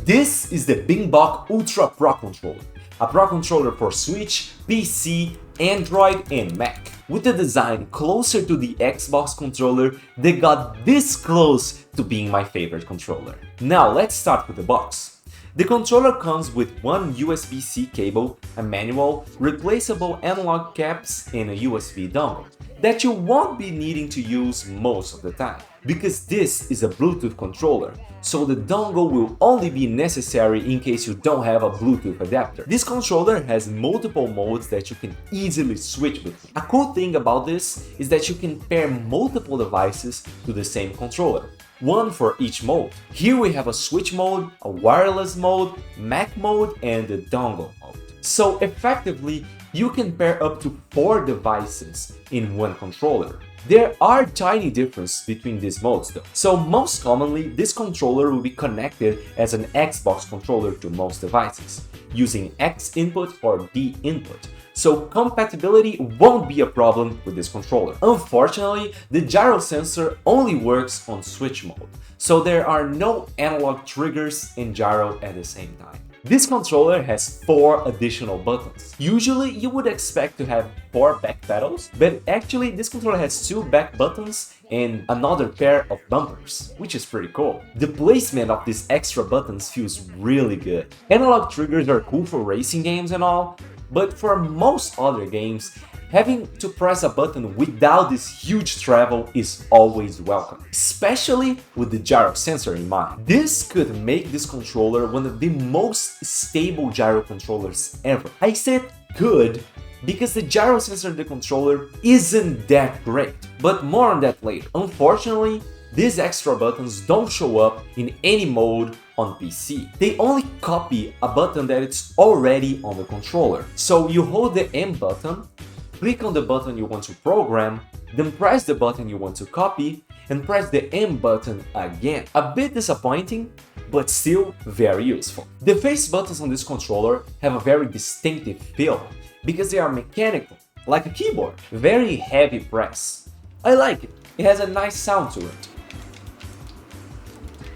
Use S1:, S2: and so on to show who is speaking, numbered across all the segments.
S1: This is the BinBok Ultra Pro Controller, a Pro Controller for Switch, PC, Android, and Mac. With the design closer to the Xbox controller, they got this close to being my favorite controller. Now let's start with the box. The controller comes with one USB-C cable, a manual, replaceable analog caps, and a USB dongle that you won't be needing to use most of the time, because this is a Bluetooth controller, so the dongle will only be necessary in case you don't have a Bluetooth adapter. This controller has multiple modes that you can easily switch between. A cool thing about this is that you can pair multiple devices to the same controller, one for each mode. Here we have a switch mode, a wireless mode, Mac mode, and the dongle mode. So effectively, you can pair up to 4 devices in one controller. There are tiny differences between these modes though. So most commonly, this controller will be connected as an Xbox controller to most devices, using X input or D input. So compatibility won't be a problem with this controller. Unfortunately, the gyro sensor only works on switch mode, so there are no analog triggers in gyro at the same time. This controller has 4 additional buttons. Usually you would expect to have 4 back pedals, but actually this controller has 2 back buttons and another pair of bumpers, which is pretty cool. The placement of these extra buttons feels really good. Analog triggers are cool for racing games and all, but for most other games, having to press a button without this huge travel is always welcome, especially with the gyro sensor in mind. This could make this controller one of the most stable gyro controllers ever. I said could because the gyro sensor in the controller isn't that great, but more on that later. Unfortunately, these extra buttons don't show up in any mode on PC. They only copy a button that is already on the controller. So you hold the M button, click on the button you want to program, then press the button you want to copy, and press the M button again. A bit disappointing, but still very useful. The face buttons on this controller have a very distinctive feel because they are mechanical, like a keyboard. Very heavy press. I like it. It has a nice sound to it.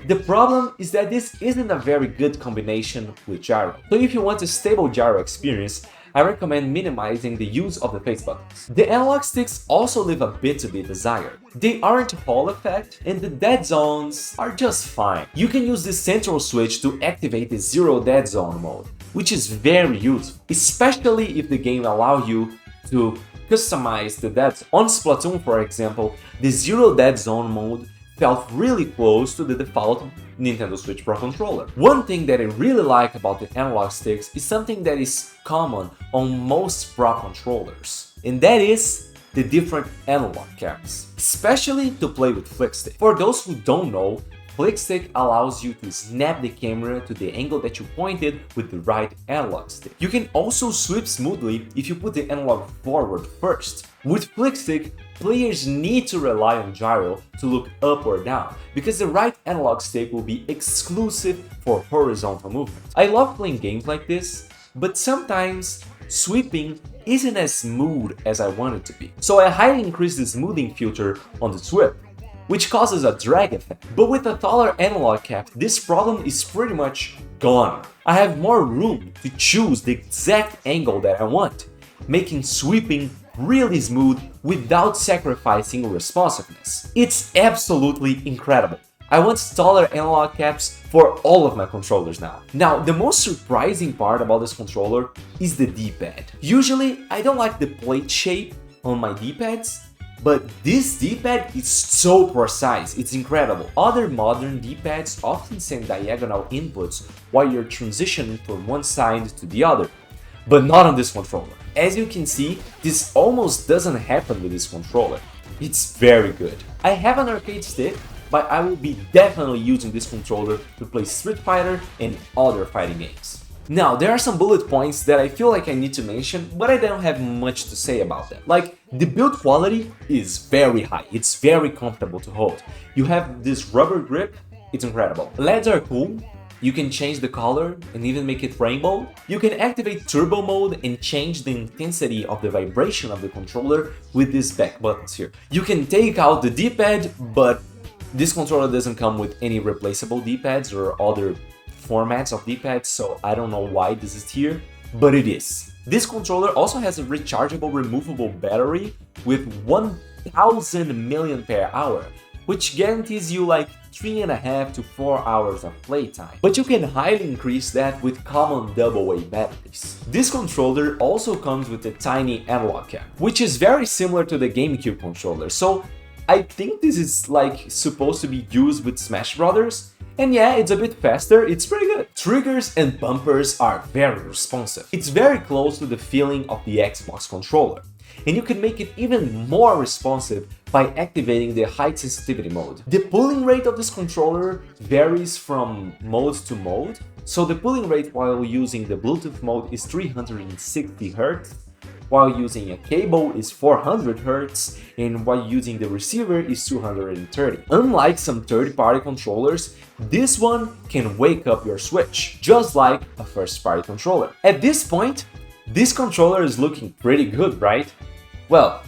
S1: The problem is that this isn't a very good combination with gyro. So if you want a stable gyro experience, I recommend minimizing the use of the face buttons. The analog sticks also leave a bit to be desired. They aren't Hall effect, and the dead zones are just fine. You can use the central switch to activate the zero dead zone mode, which is very useful, especially if the game allows you to customize the dead zone. On Splatoon, for example, the zero dead zone mode felt really close to the default Nintendo Switch Pro controller. One thing that I really like about the analog sticks is something that is common on most Pro controllers, and that is the different analog caps, especially to play with FlickStick. For those who don't know, FlickStick allows you to snap the camera to the angle that you pointed with the right analog stick. You can also sweep smoothly if you put the analog forward first. With FlickStick, players need to rely on gyro to look up or down, because the right analog stick will be exclusive for horizontal movement. I love playing games like this, but sometimes sweeping isn't as smooth as I want it to be. So I highly increase the smoothing filter on the sweep, which causes a drag effect. But with a taller analog cap, this problem is pretty much gone. I have more room to choose the exact angle that I want, making sweeping really smooth without sacrificing responsiveness. It's absolutely incredible. I want taller analog caps for all of my controllers now. Now, the most surprising part about this controller is the D-pad. Usually, I don't like the plate shape on my D-pads, but this D-pad is so precise, it's incredible. Other modern D-pads often send diagonal inputs while you're transitioning from one side to the other, but not on this controller. As you can see, this almost doesn't happen with this controller. It's very good. I have an arcade stick, but I will be definitely using this controller to play Street Fighter and other fighting games. Now, there are some bullet points that I feel like I need to mention, but I don't have much to say about them. Like, the build quality is very high, it's very comfortable to hold. You have this rubber grip, it's incredible. LEDs are cool, you can change the color and even make it rainbow. You can activate turbo mode and change the intensity of the vibration of the controller with these back buttons here. You can take out the D-pad, but this controller doesn't come with any replaceable D-pads or other formats of Dpad, so I don't know why this is here, but it is. This controller also has a rechargeable removable battery with 1000 mAh, which guarantees you like 3.5 to 4 hours of playtime. But you can highly increase that with common AA batteries. This controller also comes with a tiny analog cap, which is very similar to the GameCube controller, so I think this is like supposed to be used with Smash Brothers. And yeah, it's a bit faster, it's pretty good. Triggers and bumpers are very responsive. It's very close to the feeling of the Xbox controller. And you can make it even more responsive by activating the height sensitivity mode. The pulling rate of this controller varies from mode to mode. So the pulling rate while using the Bluetooth mode is 360 Hz, while using a cable is 400 Hz, and while using the receiver is 230. Unlike some third-party controllers, this one can wake up your Switch, just like a first-party controller. At this point, this controller is looking pretty good, right? Well,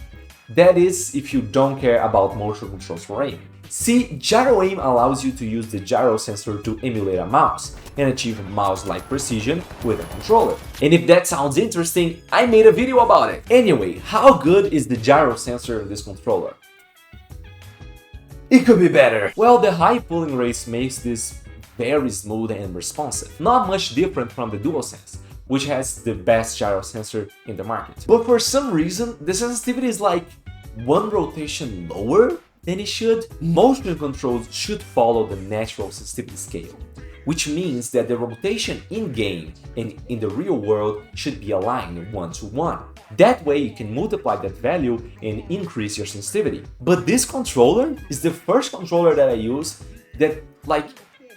S1: that is if you don't care about motion controls for aim. See, Gyro Aim allows you to use the Gyro Sensor to emulate a mouse and achieve mouse-like precision with a controller. And if that sounds interesting, I made a video about it. Anyway, how good is the Gyro Sensor in this controller? It could be better. Well, the high pulling rate makes this very smooth and responsive, not much different from the DualSense, which has the best gyro sensor in the market. But for some reason, the sensitivity is like one rotation lower than it should. Motion controls should follow the natural sensitivity scale, which means that the rotation in-game and in the real world should be aligned 1:1. That way you can multiply that value and increase your sensitivity. But this controller is the first controller that I use that like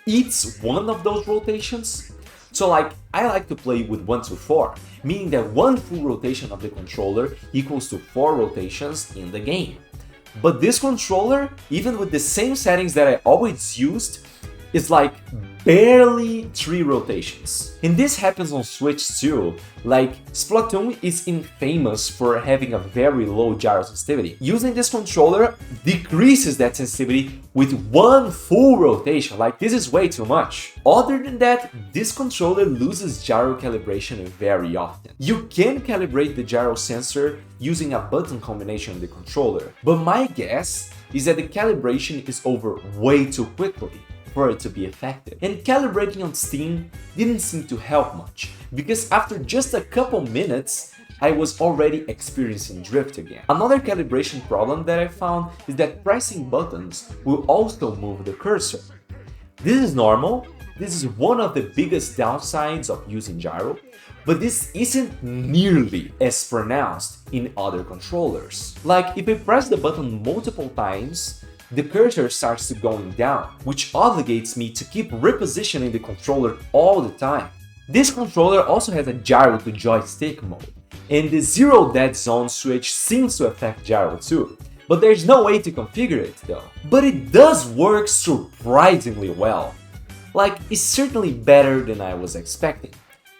S1: eats one of those rotations. So like, I like to play with 1:4, meaning that one full rotation of the controller equals to 4 rotations in the game. But this controller, even with the same settings that I always used, is like barely 3 rotations. And this happens on Switch too. Like, Splatoon is infamous for having a very low gyro sensitivity. Using this controller decreases that sensitivity with one full rotation. Like, this is way too much. Other than that, this controller loses gyro calibration very often. You can calibrate the gyro sensor using a button combination in the controller, but my guess is that the calibration is over way too quickly for it to be effective. And calibrating on Steam didn't seem to help much, because after just a couple minutes, I was already experiencing drift again. Another calibration problem that I found is that pressing buttons will also move the cursor. This is normal, this is one of the biggest downsides of using gyro, but this isn't nearly as pronounced in other controllers. Like, if I press the button multiple times, the cursor starts to going down, which obligates me to keep repositioning the controller all the time. This controller also has a gyro to joystick mode, and the zero dead zone switch seems to affect gyro too, but there's no way to configure it though. But it does work surprisingly well. Like, it's certainly better than I was expecting.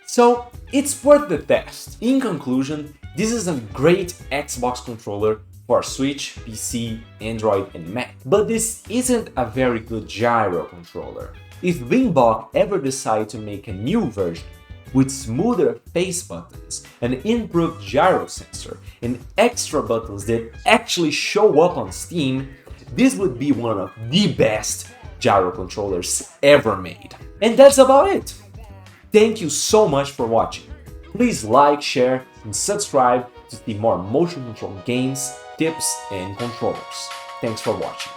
S1: So, it's worth the test. In conclusion, this is a great Xbox controller for Switch, PC, Android and Mac. But this isn't a very good gyro controller. If BinBok ever decide to make a new version with smoother face buttons, an improved gyro sensor, and extra buttons that actually show up on Steam, this would be one of the best gyro controllers ever made. And that's about it. Thank you so much for watching. Please like, share, and subscribe to see more motion control games, tips, and controllers. Thanks for watching.